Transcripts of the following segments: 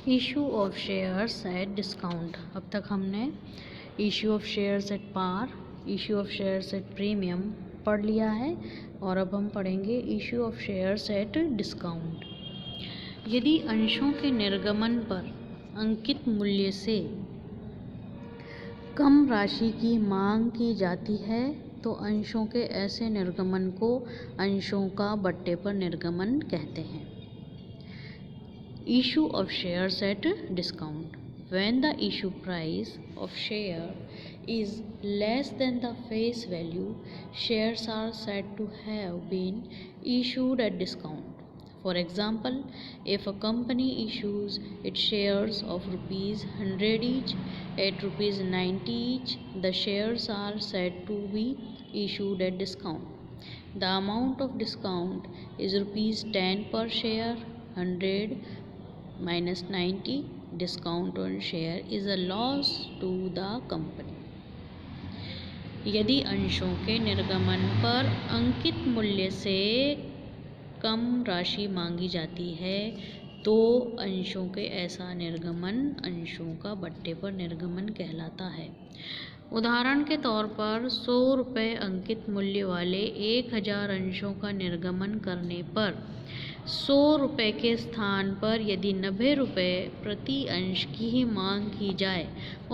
Issue of shares at discount. अब तक हमने issue of shares at par, issue of shares at premium पढ़ लिया है और अब हम पढ़ेंगे issue of shares at discount. यदि अंशों के निर्गमन पर अंकित मूल्य से कम राशि की मांग की जाती है तो अंशों के ऐसे निर्गमन को अंशों का बट्टे पर निर्गमन कहते हैं। Issue of shares at discount. When the issue price of share is less than the face value, shares are said to have been issued at discount. For example, if a company issues its shares of rupees 100 each at rupees 90 each, the shares are said to be issued at discount. The amount of discount is rupees 10 per share. 100 minus 90 discount on share is a loss to the company. यदि अंशों के निर्गमन पर अंकित मूल्य से कम राशि मांगी जाती है तो अंशों के ऐसा निर्गमन अंशों का बट्टे पर निर्गमन कहलाता है। उदाहरण के तौर पर 100 रुपये अंकित मूल्य वाले 1000 अंशों का निर्गमन करने पर 100 रुपये के स्थान पर यदि 90 रुपये प्रति अंश की ही मांग की जाए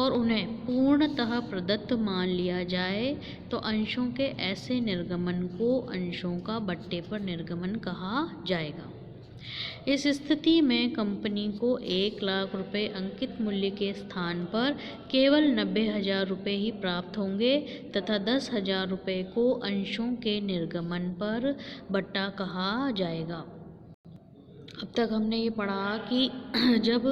और उन्हें पूर्णतः प्रदत्त मान लिया जाए तो अंशों के ऐसे निर्गमन को अंशों का बट्टे पर निर्गमन कहा जाएगा। इस स्थिति में कंपनी को 1 लाख रुपये अंकित मूल्य के स्थान पर केवल 90,000 रुपये ही प्राप्त होंगे तथा 10,000 रुपये को अंशों के निर्गमन पर बट्टा कहा जाएगा। अब तक हमने ये पढ़ा कि जब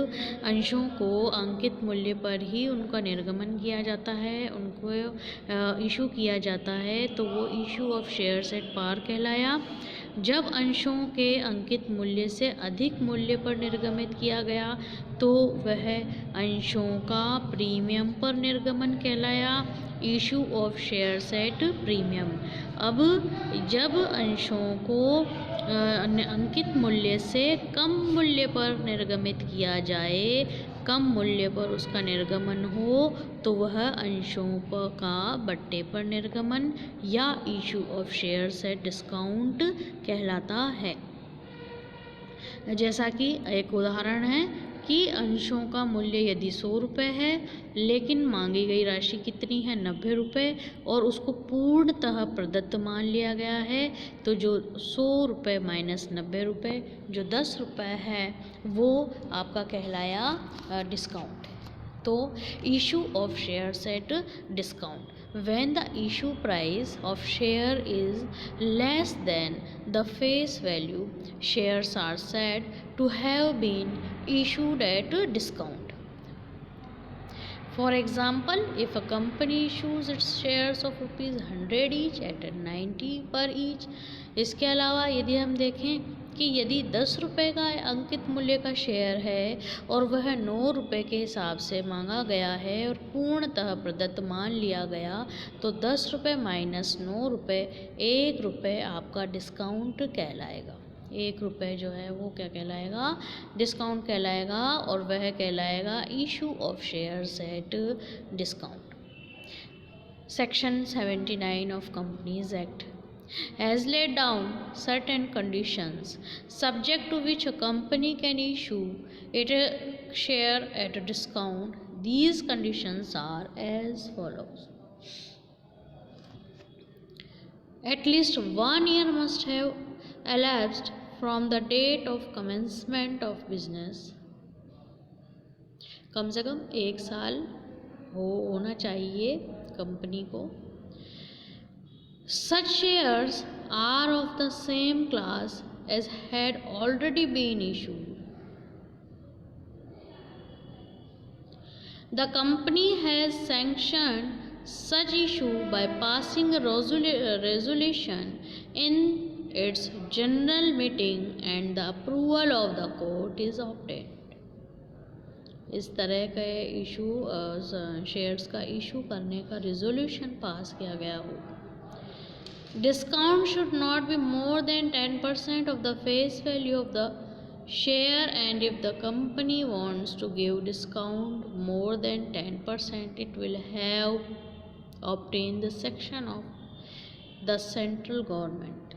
अंशों को अंकित मूल्य पर ही उनका निर्गमन किया जाता है, उनको इशू किया जाता है तो वो issue of shares at par कहलाया। जब अंशों के अंकित मूल्य से अधिक मूल्य पर निर्गमित किया गया तो वह अंशों का प्रीमियम पर निर्गमन कहलाया, issue of shares at premium. अब जब अंशों को अंकित मूल्य से कम मूल्य पर निर्गमित किया जाए, कम मूल्य पर उसका निर्गमन हो तो वह अंशों का बट्टे पर निर्गमन या issue of shares at discount कहलाता है। जैसा कि एक उदाहरण है कि अंशों का मूल्य यदि 100 रुपये है लेकिन मांगी गई राशि कितनी है 90 रुपये और उसको पूर्णतः प्रदत्त मान लिया गया है तो जो 100 रुपये माइनस 90 रुपये जो 10 रुपये है वो आपका कहलाया डिस्काउंट। तो issue of shares at discount. When the issue price of share is less than the face value, shares are said to have been issued at discount. For example, if a company issues its shares of rupees 100 each at 90 per each, इसके अलावा यदि हम देखें कि यदि 10 रुपये का अंकित मूल्य का शेयर है और वह 9 रुपये के हिसाब से मांगा गया है और पूर्णतः प्रदत्त मान लिया गया तो 10 रुपये माइनस 9 रुपये 1 रुपये आपका डिस्काउंट कहलाएगा। 1 रुपये जो है वो क्या कहलाएगा डिस्काउंट कहलाएगा और वह कहलाएगा issue of shares at discount. Section 79 of companies act has laid down certain conditions subject to which a company can issue its share at a discount. These conditions are as follows. At least 1 year must have elapsed from the date of commencement of business. कम से कम 1 साल होना चाहिए company को। Such shares are of the same class as had already been issued. The company has sanctioned such issue by passing a resolution in its general meeting and the approval of the court is obtained. इस तरह के issue shares का issue करने का resolution pass किया गया हो। Discount should not be more than 10% of the face value of the share, and if the company wants to give discount more than 10%, it will have obtained the section of the central government.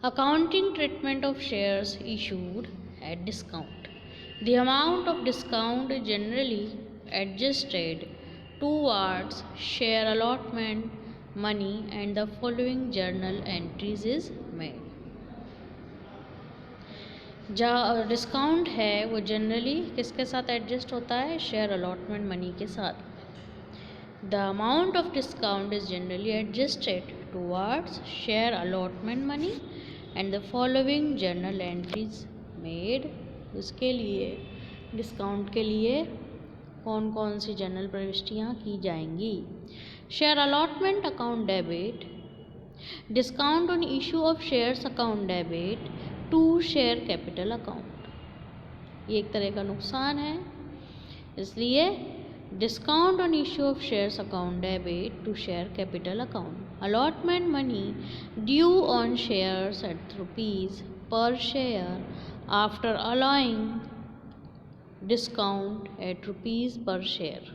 Accounting treatment of shares issued at discount. The amount of discount is generally adjusted towards share allotment money and the following journal entries is made. जो discount है वो generally किसके साथ adjust होता है? Share allotment money के साथ. The amount of discount is generally adjusted towards share allotment money and the following journal entries made. उसके लिए डिस्काउंट के लिए कौन कौन सी जर्नल प्रविष्टियाँ की जाएंगी? Share allotment account debit, discount on issue of shares account debit to share capital account. ये एक तरह का नुकसान है, इसलिए discount on issue of shares account debit to share capital account. Allotment money due on shares at rupees per share after allowing discount at rupees per share.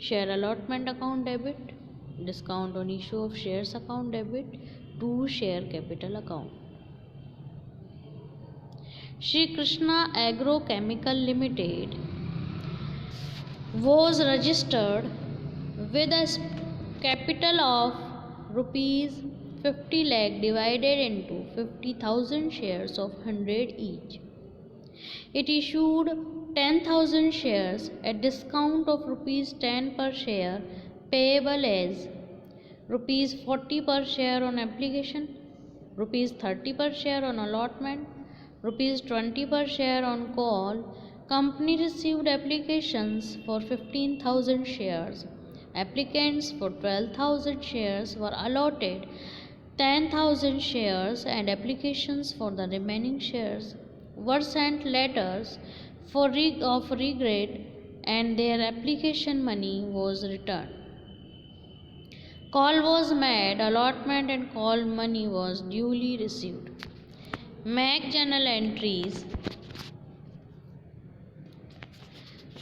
Share allotment account debit, discount on issue of shares account debit to share capital account. Shri Krishna Agrochemical Limited was registered with a capital of rupees 50 lakh divided into 50,000 shares of 100 each. It issued 10,000 shares at discount of rupees 10 per share payable as rupees 40 per share on application, rupees 30 per share on allotment, rupees 20 per share on call. Company received applications for 15,000 shares. Applicants for 12,000 shares were allotted 10,000 shares and applications for the remaining shares were sent letters of regret and their application money was returned. Call was made, allotment and call money was duly received. Make journal entries.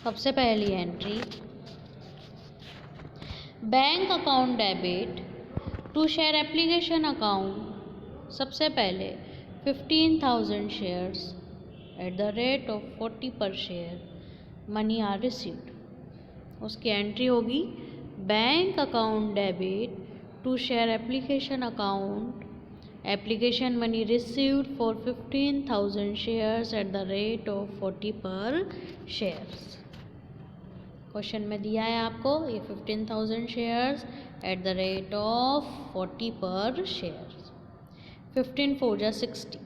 सबसे पहली entry, bank account debit to share application account. सबसे पहले 15,000 shares at the rate of 40 per share money are received. उसकी entry होगी bank account debit to share application account, application money received for 15,000 shares at the rate of 40 per shares. Question में दिया है आपको ये 15,000 shares at the rate of 40 per shares. 15 4 जा 60,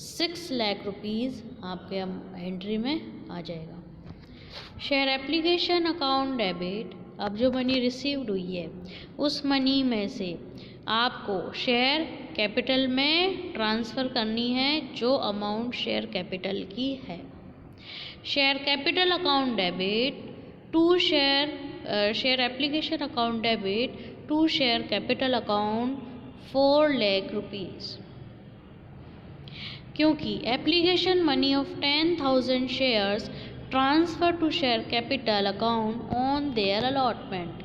6 lakh rupees आपके entry में आ जाएगा. शेयर एप्लीकेशन अकाउंट डेबिट, अब जो मनी रिसीव्ड हुई है उस मनी में से आपको शेयर कैपिटल में ट्रांसफ़र करनी है जो अमाउंट शेयर कैपिटल की है. Share capital account debit to share application account debit to share capital account 4 lakh rupees. क्योंकि application money of 10,000 shares transfer to share capital account on their allotment.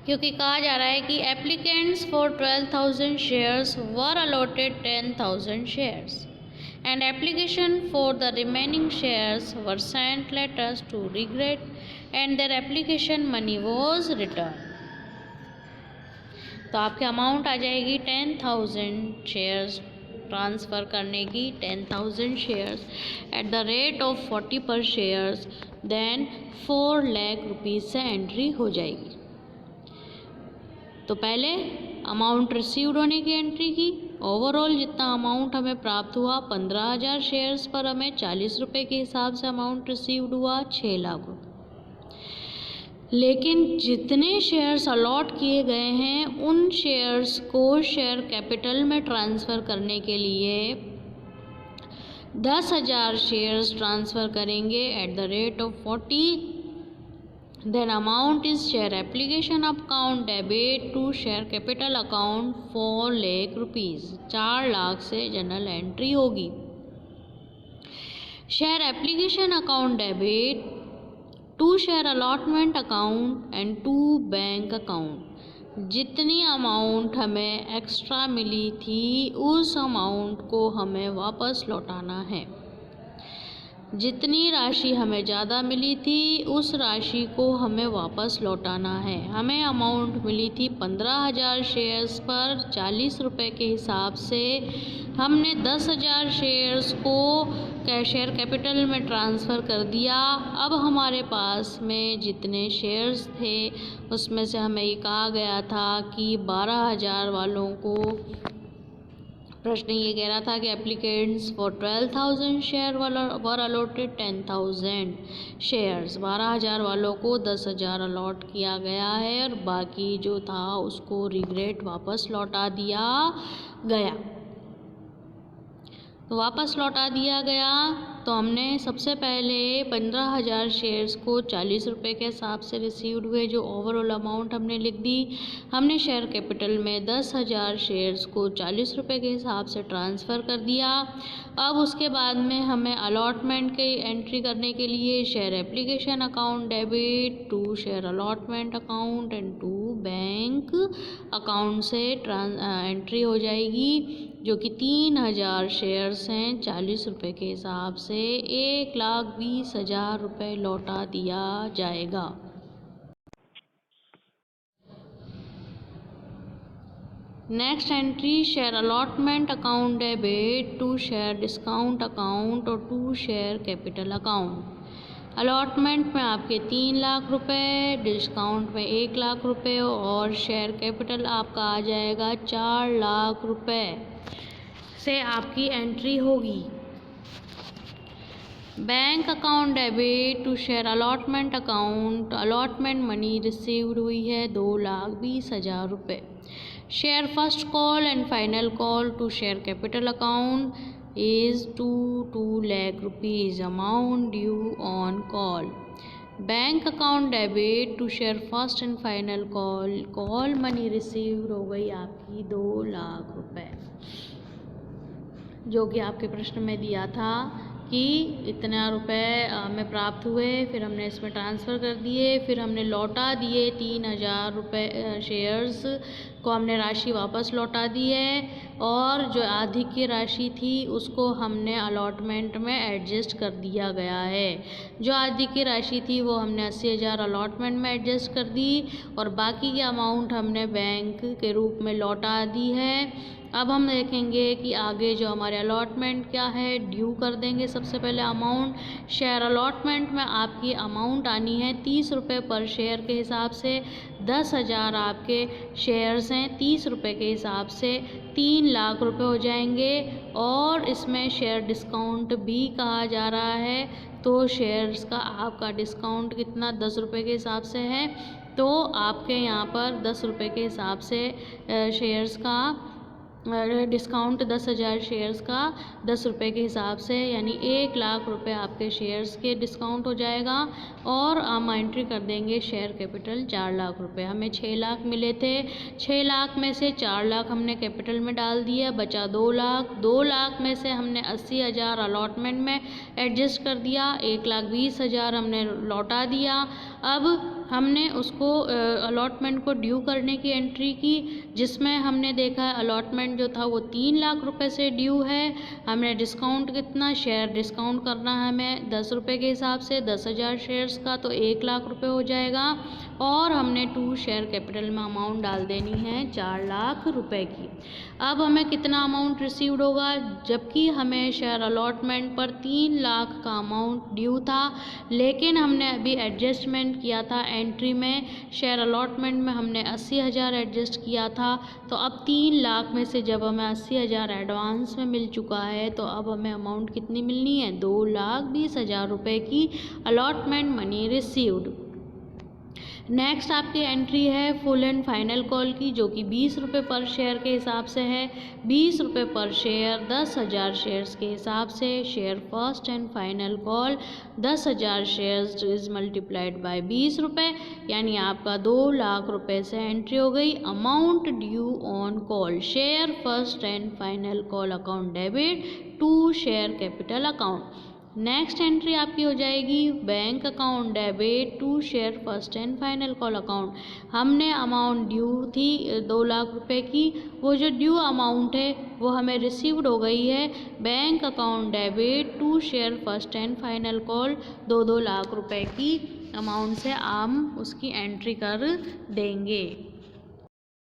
क्योंकि कहा जा रहा है कि applicants for 12,000 shares were allotted 10,000 shares and application for the remaining shares were sent letters to regret and their application money was returned. तो आपके amount आ जाएगी 10,000 shares transfer करने की, 10,000 shares at the rate of 40 per shares, then 4 lakh rupees से entry हो जाएगी. तो पहले अमाउंट रिसीव्ड होने की एंट्री की. ओवरऑल जितना अमाउंट हमें प्राप्त हुआ 15,000 शेयर्स पर हमें 40 रुपये के हिसाब से अमाउंट रिसीव्ड हुआ 6 लाख रुपये. लेकिन जितने शेयर्स अलॉट किए गए हैं उन शेयर्स को शेयर कैपिटल में ट्रांसफ़र करने के लिए 10,000 शेयर्स ट्रांसफ़र करेंगे eight the rate of 40 Then amount is share application account debit to share capital account 4 lakh rupees, 4 lakh से जनरल एंट्री होगी। Share application account debit to share allotment account and to bank account, जितनी amount हमें extra मिली थी उस amount को हमें वापस लौटाना है। जितनी राशि हमें ज़्यादा मिली थी उस राशि को हमें वापस लौटाना है। हमें अमाउंट मिली थी 15,000 शेयर्स पर 40 रुपये के हिसाब से। हमने 10,000 शेयर्स को शेयर कैपिटल में ट्रांसफ़र कर दिया। अब हमारे पास में जितने शेयर्स थे उसमें से हमें ये कहा गया था कि 12,000 वालों को, प्रश्न ये कह रहा था कि applicants for 12,000 share were allotted 10,000 shares, 12,000 वालों को 10,000 अलॉट किया गया है और बाकी जो था उसको रिग्रेट वापस लौटा दिया गया। तो वापस लौटा दिया गया तो हमने सबसे पहले 15,000 शेयर्स को 40 रुपये के हिसाब से रिसीव्ड हुए, जो ओवरऑल अमाउंट हमने लिख दी। हमने शेयर कैपिटल में 10,000 शेयर्स को 40 रुपये के हिसाब से ट्रांसफ़र कर दिया। अब उसके बाद में हमें अलॉटमेंट की एंट्री करने के लिए share application account debit to share allotment account and to bank account से एंट्री हो जाएगी, जो कि 3,000 शेयर्स हैं 40 रुपये के हिसाब से 1,20,000 रुपये लौटा दिया जाएगा। Next entry share allotment account debit to share discount account और to share capital account. Allotment में आपके 3 लाख रुपए, डिस्काउंट में 1 लाख रुपए और शेयर कैपिटल आपका आ जाएगा 4 लाख रुपए से आपकी एंट्री होगी। Bank account debit to share allotment account, allotment money received हुई है 2,20,000 रुपये। Share first call and final call to share capital account is 2 lakh rupees, amount due on call. Bank account debit to share first and final call, call money received हो गई आपकी 2 लाख रुपये, जो कि आपके प्रश्न में दिया था कि इतना रुपए हमें प्राप्त हुए, फिर हमने इसमें ट्रांसफ़र कर दिए, फिर हमने लौटा दिए 3,000 रुपये शेयर्स को हमने राशि वापस लौटा दी है और जो आधी की राशि थी उसको हमने अलॉटमेंट में एडजस्ट कर दिया गया है। जो आधी की राशि थी वो हमने 80,000 अलॉटमेंट में एडजस्ट कर दी और बाकी की अमाउंट हमने बैंक के रूप में लौटा दी है। अब हम देखेंगे कि आगे जो हमारे अलॉटमेंट क्या है, ड्यू कर देंगे। सबसे पहले अमाउंट, शेयर अलॉटमेंट में आपकी अमाउंट आनी है 30 रुपये पर शेयर के हिसाब से। 10,000 आपके शेयर्स हैं, 30 रुपये के हिसाब से 3 लाख रुपये हो जाएंगे और इसमें शेयर डिस्काउंट भी कहा जा रहा है। तो शेयर्स का आपका डिस्काउंट कितना 10 रुपये के हिसाब से है, तो आपके यहाँ पर 10 रुपये के हिसाब से शेयर्स का डिस्काउंट 10,000 शेयर्स का 10 रुपये के हिसाब से, यानी 1 लाख रुपए आपके शेयर्स के डिस्काउंट हो जाएगा और हम एंट्री कर देंगे शेयर कैपिटल 4 लाख रुपए। हमें 6 लाख मिले थे, 6 लाख में से 4 लाख हमने कैपिटल में डाल दिया, बचा 2 लाख। 2 लाख में से हमने 80,000 अलॉटमेंट में एडजस्ट कर दिया, 1,20,000 हमने लौटा दिया। अब हमने उसको अलॉटमेंट को ड्यू करने की एंट्री की, जिसमें हमने देखा अलॉटमेंट जो था वो 3 लाख रुपए से ड्यू है। हमने डिस्काउंट कितना, शेयर डिस्काउंट करना है हमें 10 रुपये के हिसाब से, 10,000 शेयर्स का तो 1 लाख रुपए हो जाएगा और हमने 2 शेयर कैपिटल में अमाउंट डाल देनी है 4 लाख रुपए की। अब हमें कितना अमाउंट रिसीव्ड होगा, जबकि हमें शेयर अलॉटमेंट पर 3 लाख का अमाउंट ड्यू था, लेकिन हमने अभी एडजस्टमेंट किया था एंट्री में। शेयर अलॉटमेंट में हमने 80,000 एडजस्ट किया था, तो अब 3 लाख में से जब हमें 80,000 एडवांस में मिल चुका है तो अब हमें अमाउंट कितनी मिलनी है, 2,20,000 रुपये की अलॉटमेंट मनी रिसीव्ड। नेक्स्ट आपकी एंट्री है फुल एंड फाइनल कॉल की, जो कि 20 रुपये पर शेयर के हिसाब से है। 20 रुपये पर शेयर 10,000 शेयर्स के हिसाब से। Share first and final call 10,000 shares is multiplied by 20 रुपये, यानी आपका 2 लाख रुपये से एंट्री हो गई। Amount due on call share first and final call account debit to share capital account. Next entry आपकी हो जाएगी bank account debit to share first and final call account. हमने अमाउंट ड्यू थी 2 लाख रुपए की, वो जो ड्यू अमाउंट है वो हमें रिसीव्ड हो गई है। Bank account debit to share first and final call 2-2 lakh रुपए की अमाउंट से हम उसकी एंट्री कर देंगे।